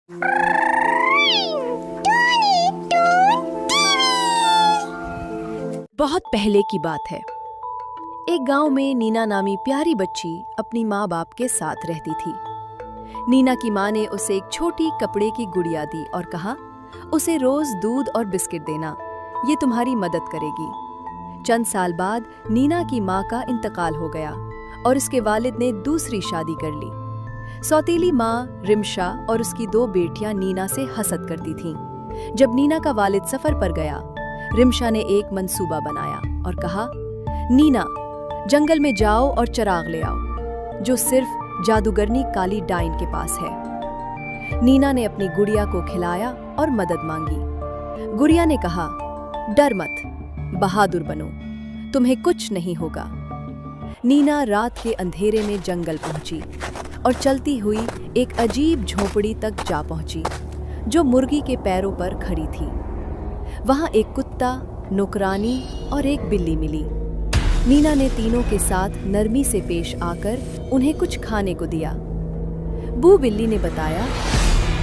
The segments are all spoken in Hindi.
बहुत पहले की बात है। एक गांव में नीना नामी प्यारी बच्ची अपनी माँ बाप के साथ रहती थी। नीना की माँ ने उसे एक छोटी कपड़े की गुड़िया दी और कहा, उसे रोज दूध और बिस्किट देना, ये तुम्हारी मदद करेगी। चंद साल बाद नीना की माँ का इंतकाल हो गया और उसके वालिद ने दूसरी शादी कर ली। सौतीली माँ रिमशा और उसकी 2 बेटियां नीना से हसद करती थीं। जब नीना का वालिद सफर पर गया, रिमशा ने एक मंसूबा बनाया और कहा, नीना, जंगल में जाओ और चिराग ले आओ, जो सिर्फ जादूगरनी काली डाइन के पास है। नीना ने अपनी गुड़िया को खिलाया और मदद मांगी। गुड़िया ने कहा, डर मत, बहादुर बनो, तुम्हें कुछ नहीं होगा। नीना रात के अंधेरे में जंगल पहुंची और चलती हुई एक अजीब झोपड़ी तक जा पहुंची, जो मुर्गी के पैरों पर खड़ी थी। वहां एक कुत्ता, नौकरानी और एक बिल्ली मिली। नीना ने तीनों के साथ नरमी से पेश आकर उन्हें कुछ खाने को दिया। बू बिल्ली ने बताया,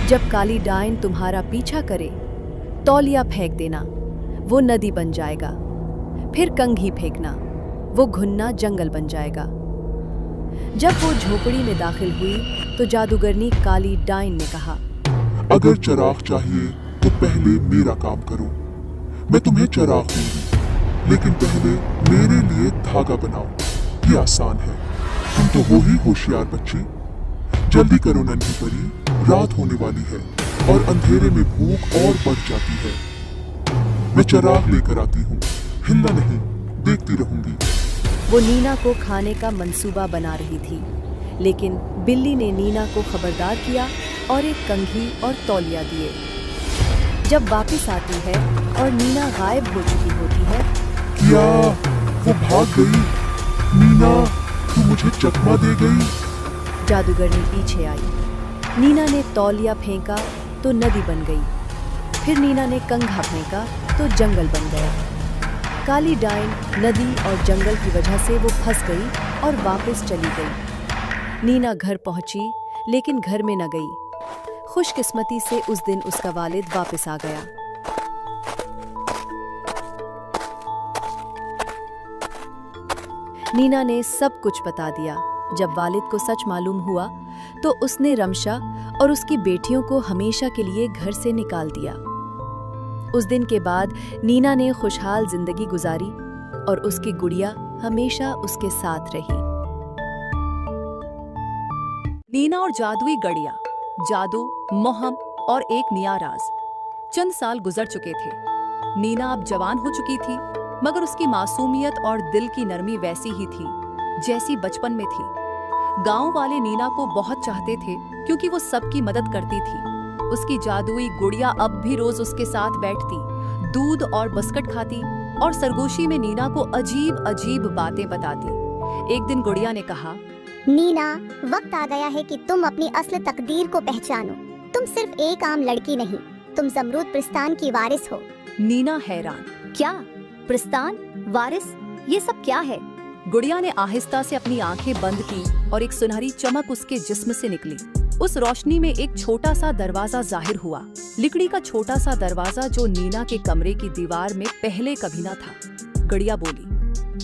जब काली डाइन तुम्हारा पीछा करे, तौलिया फेंक देना, वो नदी बन जाएगा। फिर कंघी फेंकना, वो घुन्ना जंगल बन जाएगा। जब वो झोपड़ी में दाखिल हुई तो जादूगरनी काली डाइन ने कहा, अगर चिराग चाहिए तो पहले मेरा काम करो। मैं तुम्हें चिराग दूंगी, लेकिन पहले मेरे लिए धागा बनाओ। ये आसान है, तुम तो हो ही होशियार बच्ची। जल्दी करो नन्ही परी, रात होने वाली है और अंधेरे में भूख और बढ़ जाती है। मैं चिराग लेकर आती हूँ, हिलना नहीं, देखती रहूंगी। वो नीना को खाने का मंसूबा बना रही थी, लेकिन बिल्ली ने नीना को खबरदार किया और एक कंघी और तौलिया दिए। जब वापस आती है और नीना गायब हो चुकी होती है, क्या वो भाग गई? नीना, तू मुझे चकमा दे गई। जादूगरनी पीछे आई। नीना ने तौलिया फेंका तो नदी बन गई। फिर नीना ने कंघा फेंका तो जंगल बन गया। काली डाइन नदी और जंगल की वजह से वो फंस गई और वापस चली गई। नीना घर पहुंची, लेकिन घर में न गई। खुशकिस्मती से उस दिन उसका वालिद वापस आ गया। नीना ने सब कुछ बता दिया। जब वालिद को सच मालूम हुआ तो उसने रमशा और उसकी बेटियों को हमेशा के लिए घर से निकाल दिया। उस दिन के बाद नीना ने खुशहाल जिंदगी गुजारी और उसकी गुड़िया हमेशा उसके साथ रही। नीना और जादुई गड़िया, जादू, मोहम और एक नया राज। चंद साल गुजर चुके थे। नीना अब जवान हो चुकी थी, मगर उसकी मासूमियत और दिल की नरमी वैसी ही थी जैसी बचपन में थी। गांव वाले नीना को बहुत चाहते थे क्योंकि वो सबकी मदद करती थी। उसकी जादुई गुड़िया अब भी रोज उसके साथ बैठती, दूध और बिस्कुट खाती और सरगोशी में नीना को अजीब अजीब बातें बताती। एक दिन गुड़िया ने कहा, नीना, वक्त आ गया है कि तुम अपनी असली तकदीर को पहचानो। तुम सिर्फ एक आम लड़की नहीं, तुम जमरूद प्रस्थान की वारिस हो। नीना हैरान, क्या? प्रस्थान? वारिस? ये सब क्या है? गुड़िया ने आहिस्ता से अपनी आंखें बंद की और एक सुनहरी चमक उसके जिस्म से निकली। उस रोशनी में एक छोटा सा दरवाजा जाहिर हुआ, लकड़ी का छोटा सा दरवाजा जो नीना के कमरे की दीवार में पहले कभी न था। गुड़िया बोली,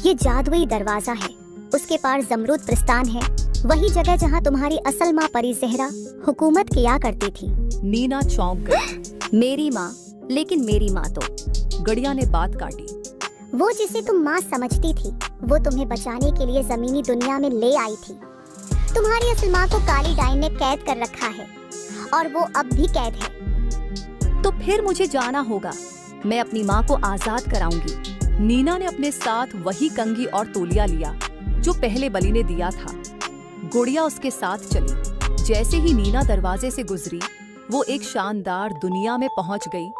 ये जादुई दरवाजा है, उसके पार जमरूद प्रस्थान है, वही जगह जहाँ तुम्हारी असल माँ परी ज़हरा हुकूमत किया करती थी। नीना चौंक गई। मेरी माँ? लेकिन मेरी माँ तो... गुड़िया ने बात काटी। वो जिसे तुम माँ समझती थी, वो तुम्हें बचाने के लिए जमीनी दुनिया में ले आई थी। तुम्हारी असल माँ को काली डाइन ने कैद कर रखा है और वो अब भी कैद है। तो फिर मुझे जाना होगा, मैं अपनी माँ को आजाद कराऊंगी। नीना ने अपने साथ वही कंघी और तौलिया लिया जो पहले बली ने दिया था। गुड़िया उसके साथ चली। जैसे ही नीना दरवाजे से गुजरी, वो एक शानदार दुनिया में पहुंच गई।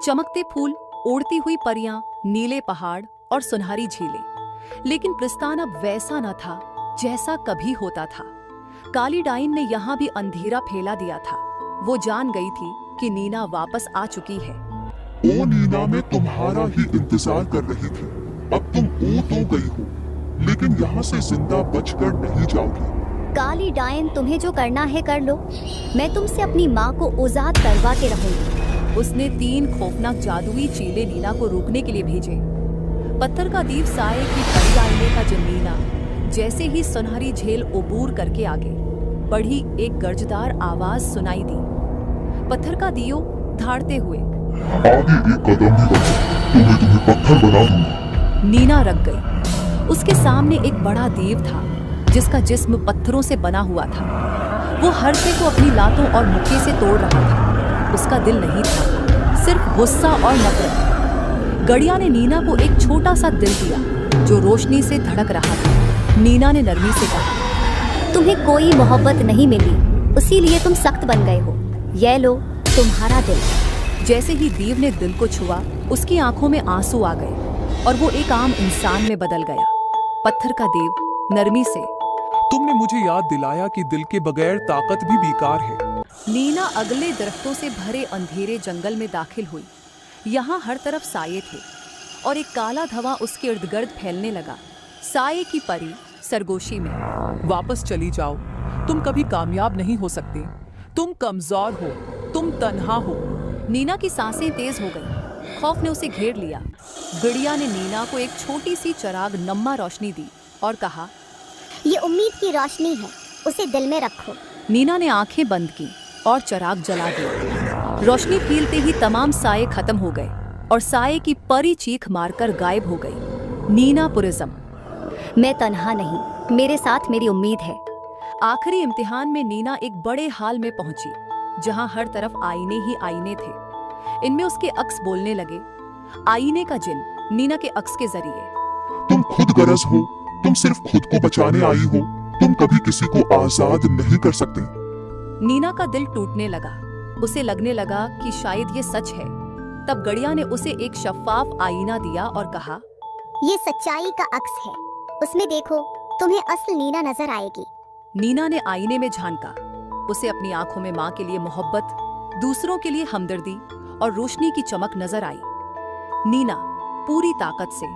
चमकते फूल, उड़ती हुई परियां, नीले पहाड़ और सुनहरी झीलें। लेकिन प्रस्थान अब वैसा न था जैसा कभी होता था। काली डाइन ने यहाँ भी अंधेरा फैला दिया था। वो जान गई थी कि नीना वापस आ चुकी है। ओ नीना, मैं तुम्हारा ही इंतजार कर रही थी। अब तुम ओ तो गई हो, लेकिन यहाँ से जिंदा बचकर नहीं जाओगी। काली डायन, तुम्हें जो करना है कर लो, मैं तुमसे अपनी माँ को आजाद करवा के रहूंगी। उसने 3 खौफनाक जादुई चीले नीना को रोकने के लिए भेजे। पत्थर का दीप साये की परी आईने का जो नीना जैसे ही सुनहरी झील उबूर करके आगे बढ़ी, एक गर्जदार आवाज सुनाई दी। पत्थर का दियो धाड़ते हुए, आगे एक कदम भी बढ़ो तो मैं तुम्हें पत्थर बना दूंगा। नीना रख गई। उसके सामने एक बड़ा देव था जिसका जिस्म पत्थरों से बना हुआ था। वो हर्षे को अपनी लातों और मुक्के से तोड़ रहा था। उसका दिल नहीं था, सिर्फ गुस्सा और नफरत। गड़िया ने नीना को एक छोटा सा दिल दिया जो रोशनी से धड़क रहा था। नीना ने नरमी से कहा, तुम्हें कोई मोहब्बत नहीं मिली, इसीलिए तुम सख्त बन गए हो। ये लो तुम्हारा दिल। जैसे ही देव ने दिल को छुआ, उसकी आंखों में आंसू आ गए और वो एक आम इंसान में बदल गया। पत्थर का देव नरमी से, तुमने मुझे याद दिलाया कि दिल के बगैर ताकत भी बेकार है। नीना अगले दरख्तों से भरे अंधेरे जंगल में दाखिल हुई। यहाँ हर तरफ साये थे और एक काला धुआं उसके इर्द गिर्द फैलने लगा। साये की परी सरगोशी में, वापस चली जाओ, तुम कभी कामयाब नहीं हो सकती। तुम कमजोर हो, तुम तन्हा हो। नीना की सांसें तेज हो गईं। खौफ ने उसे घेर लिया। गड़िया ने नीना को एक छोटी सी चिराग नम्मा रोशनी दी और कहा, ये उम्मीद की रोशनी है, उसे दिल में रखो। नीना ने आंखें बंद की और चिराग जला दिया। रोशनी फैलते ही तमाम साये खत्म हो गए और साये की परी चीख मारकर गायब हो गई। नीना पुरिज्म, मैं तन्हा नहीं, मेरे साथ मेरी उम्मीद है। आखिरी इम्तिहान में नीना एक बड़े हाल में पहुंची जहां हर तरफ आईने ही आईने थे। इनमें उसके अक्स बोलने लगे। आईने का जिन नीना के अक्स के जरिए, तुम खुद गरज हो, तुम सिर्फ खुद को बचाने आई हो, तुम कभी किसी को आजाद नहीं कर सकते। नीना का दिल टूटने लगा। उसे लगने लगा कि शायद ये सच है। तब गड़िया ने उसे एक शफाफ आईना दिया और कहा, ये सच्चाई का अक्स है, उसमें देखो, तुम्हें असल नीना नजर आएगी। नीना ने आईने में झांका। उसे अपनी आंखों में माँ के लिए मोहब्बत, दूसरों के लिए हमदर्दी और रोशनी की चमक नजर आई। नीना पूरी ताकत से,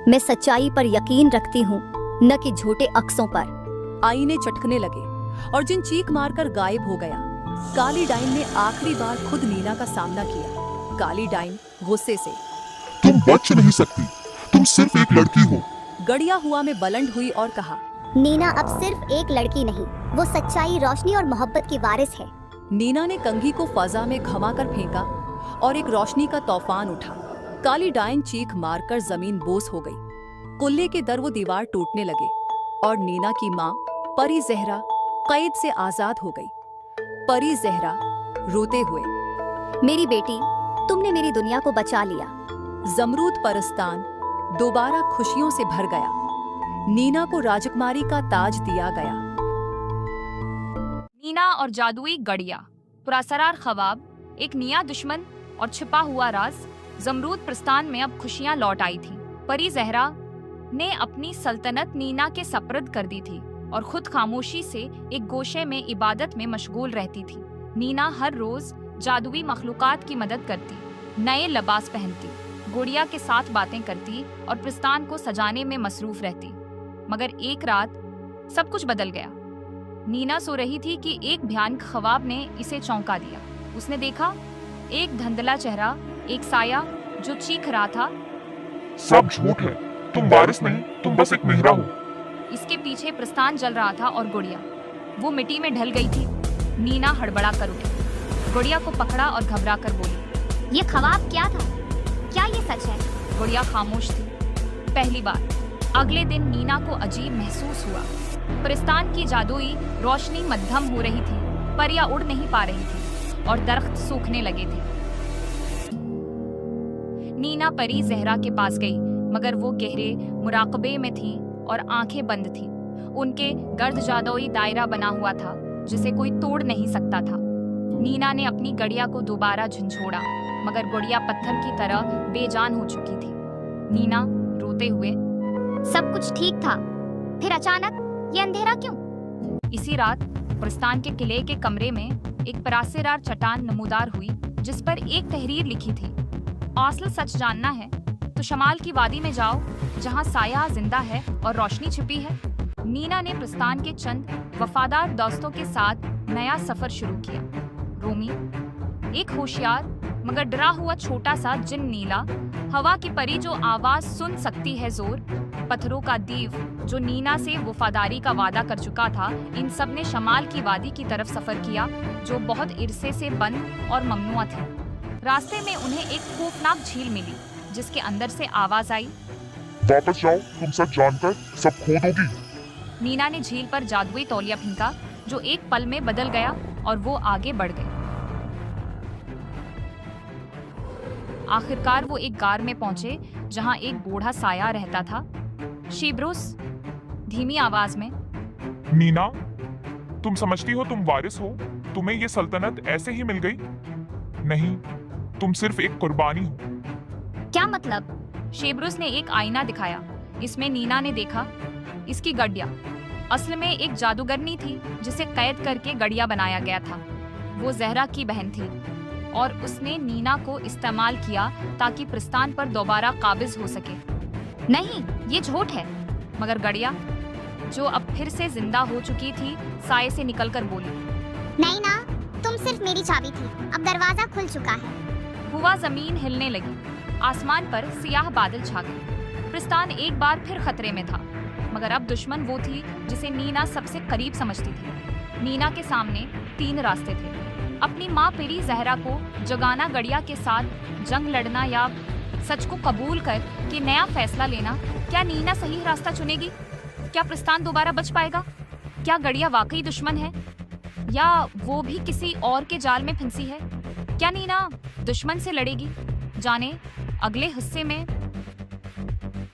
मैं सच्चाई पर यकीन रखती हूँ, न कि झूठे अक्सों पर। आईने चटकने लगे और जिन चीख मारकर गायब हो गया। काली डाइन ने आखिरी बार खुद नीना का सामना किया। काली डाइन गुस्से से, तुम बच नहीं सकती, तुम सिर्फ एक लड़की हो। गड़िया हुआ में बुलंद हुई और कहा, नीना अब सिर्फ एक लड़की नहीं, वो सच्चाई, रोशनी और मोहब्बत की वारिस है। नीना ने कंघी को फजा में घमा कर फेंका और एक रोशनी का तूफान उठा। काली डाइन चीख मारकर जमीन बोस हो गई। कुल्ले के दर वो दीवार टूटने लगे और नीना की माँ परी जहरा कैद से आजाद हो गई। परी जहरा रोते हुए, मेरी बेटी, तुमने मेरी दुनिया को बचा लिया। जमरूद परस्तान दोबारा खुशियों से भर गया। नीना को राजकुमारी का ताज दिया गया। नीना और जादुई गड़िया, पुरअसरार ख्वाब, एक नया दुश्मन और छिपा हुआ राज। जमरूद प्रस्थान में अब खुशियां लौट आई थी। परी जहरा ने अपनी सल्तनत नीना के सपर्द कर दी थी और खुद खामोशी से एक गोशे में इबादत में मशगूल रहती थी। नीना हर रोज जादुई मखलूकात की मदद करती, नए लिबास पहनती, गुड़िया के साथ बातें करती और प्रस्थान को सजाने में मसरूफ रहती। मगर एक रात सब कुछ बदल गया। नीना सो रही थी कि एक भयानक ख्वाब ने इसे चौंका दिया। उसने देखा एक धुंधला चेहरा, एक साया जो चीख रहा था, सब झूठ है, तुम वारिस नहीं, तुम बस एक मेहरा हो। इसके पीछे प्रस्थान जल रहा था और गुड़िया वो मिट्टी में ढल गई थी। नीना हड़बड़ा कर उठी, गुड़िया को पकड़ा और घबरा कर बोली, ये ख्वाब क्या था? क्या ये सच है? गुड़िया खामोश थी। पहली बार अगले दिन नीना को अजीब महसूस हुआ। प्रस्थान की जादुई रोशनी मध्यम हो रही थी, परियां उड़ नहीं पा रही थी और दरख्त सूखने लगे थे। नीना परी जहरा के पास गई, मगर वो गहरे मुराकबे में थी और आंखें बंद थी। उनके गर्द जादुई दायरा बना हुआ था जिसे कोई तोड़ नहीं सकता था। नीना ने अपनी गड़िया को दोबारा झंझोड़ा, मगर गुड़िया पत्थर की तरह बेजान हो चुकी थी। नीना रोते हुए, सब कुछ ठीक था, फिर अचानक ये अंधेरा क्यों? इसी रात प्रस्थान के किले के कमरे में एक परासेदार चट्टान नमूदार हुई जिस पर एक तहरीर लिखी थी, असल सच जानना है तो शमाल की वादी में जाओ जहां साया जिंदा है और रोशनी छिपी है। नीना ने प्रस्थान के चंद वफादार दोस्तों के साथ नया सफर शुरू किया। रोमी, एक होशियार मगर डरा हुआ छोटा सा जिन नीला, हवा की परी जो आवाज सुन सकती है जोर, पत्थरों का दीव जो नीना से वफादारी का वादा कर चुका था, इन सब ने शमाल की वादी की तरफ सफर किया जो बहुत इरसे से बंद और ममनुआ थी। रास्ते में उन्हें एक खौफनाक झील मिली जिसके अंदर से आवाज आई, वापस जाओ, तुम सच जानकर सब खो दोगी। नीना ने झील पर जादुई तौलिया फेंका जो एक पल में बदल गया और वो आगे बढ़ गए। आखिरकार वो एक गार में पहुंचे जहां एक बूढ़ा साया रहता था। शीब्रुस, धीमी आवाज में, नीना, तुम समझती हो तुम वारिस हो? तुम्हें ये सल्तनत ऐसे ही मिल गई? नहीं, तुम सिर्फ एक कुर्बानी हो। क्या मतलब? शीब्रुस ने एक आईना दिखाया। इसमें नीना ने देखा, इसकी गड़िया असल में एक जादूगरनी थी जिसे कैद करके गड़िया बनाया गया था। वो जहरा की बहन थी और उसने नीना को इस्तेमाल किया ताकि प्रस्थान पर दोबारा काबिज हो सके। नहीं, ये झूठ है। मगर गड़िया, जो अब फिर से जिंदा हो चुकी थी, साए से निकलकर बोली, नहीं ना, तुम सिर्फ मेरी चाबी थी, अब दरवाजा खुल चुका है। हुआ जमीन हिलने लगी। आसमान पर सियाह बादल छा गए। प्रस्थान एक बार फिर खतरे में था, मगर अब दुश्मन वो थी जिसे नीना सबसे करीब समझती थी। नीना के सामने 3 रास्ते थे। अपनी माँ पेरी जहरा को जगाना, गड़िया के साथ जंग लड़ना या सच को कबूल कर के नया फैसला लेना। क्या नीना सही रास्ता चुनेगी? क्या प्रस्थान दोबारा बच पाएगा? क्या गड़िया वाकई दुश्मन है या वो भी किसी और के जाल में फंसी है? क्या नीना दुश्मन से लड़ेगी? जाने अगले हिस्से में।